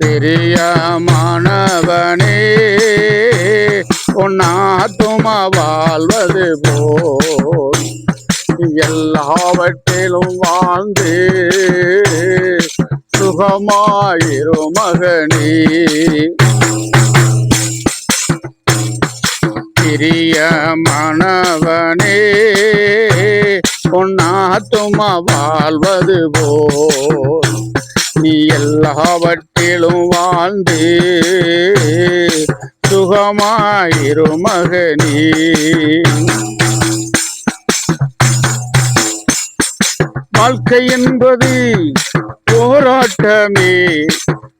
பிரியமானவனே உன்னாத்துமா வாழ்வது போல் எல்லாவற்றிலும் வாழ்ந்து சுகமாயிரு மகனே. பிரியமானவனே உன்னாத்துமா வாழ்வது போல் நீ எல்லாவற்றிலும் வாழ்ந்து சுகமாயிரு மகனே. வாழ்க்கை என்பது போராட்டமே,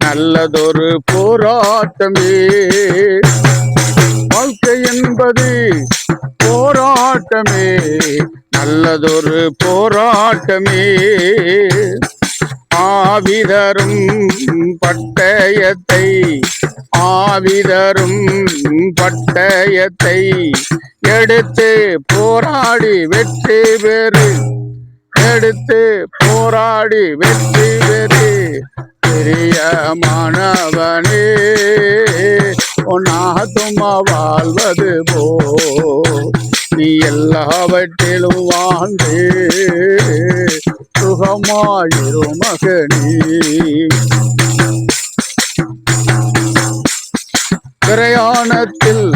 நல்லதொரு போராட்டமே. வாழ்க்கை என்பது போராட்டமே, நல்லதொரு போராட்டமே. ஆவிதரும் பட்டயத்தை ஆவிதரும் பட்டயத்தை எடுத்து போராடி வெற்றி பெறு, எடுத்து போராடி வெற்றி பெறு. பிரியமானவனே உன்னாத்துமா வாழ்வது போ நீ எல்லாவற்றிலும் வாழ்ந்து சுகமாயிரு மகனே. பிரயாணத்தில்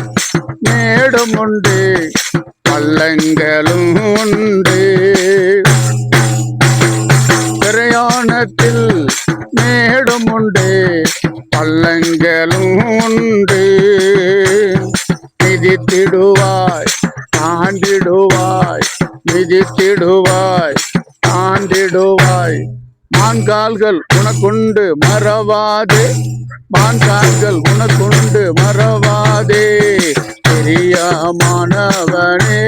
மேடும் உண்டு பள்ளங்களும் உண்டு, பிரயாணத்தில் மேடும் உண்டு பள்ளங்களும் உண்டு. மிதித்திடுவாய் தாண்டிடுவாய், மிதித்திடுவாய் தாண்டிடுவாய். மான்கால்கள் உனக்குண்டு மறவாதே, மான்கால்கள் உனக்குண்டு மறவாதே. பிரியமானவனே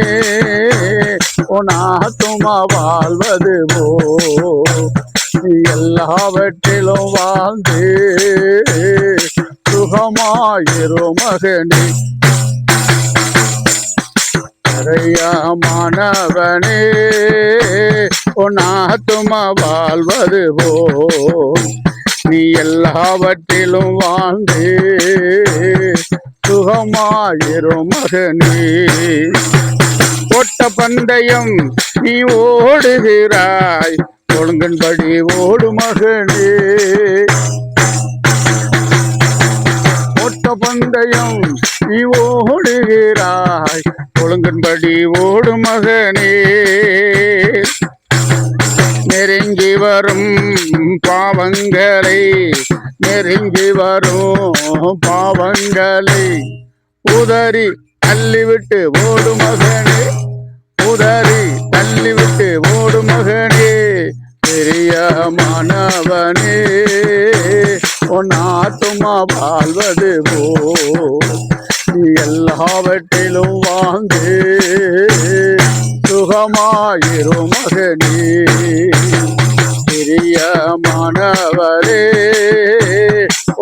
உன்னாத்துமா வாழ்வது போ எல்லாவற்றிலும் வாழ்ந்து சுகமாயிரு மகனே. பிரியமானவனே உன்னாத்துமா வாழ்வது போ நீ எல்லாவற்றிலும் வாழ்ந்து சுகமாயிரு மகனே. ஓட்ட பந்தயம் நீ ஓடுகிறாய், ஒழுங்கின்படி ஓடு மகனே. ஓட்ட பந்தயம் நீ ஓடுகிறாய், ஒழுங்கின்படி ஓடு மகனே. நெருங்கி வரும் பாவங்களை, நெருங்கி வரும் பாவங்களை உதறி தள்ளிவிட்டு ஓடு மகனே, உதறி தள்ளிவிட்டு ஓடு மகனே. பிரியமானவனே உன்னாத்துமா வாழ்வது போ நீ எல்லாவற்றிலும் வாழ்ந்து சுகமாயிரு மகனே. பிரியமானவரே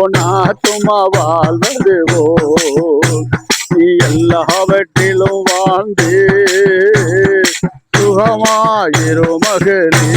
உன்னாத்துமா வாழ்வது போ நீ எல்லாவற்றிலும் வாழ்ந்து சுகமாயிரு மகனே.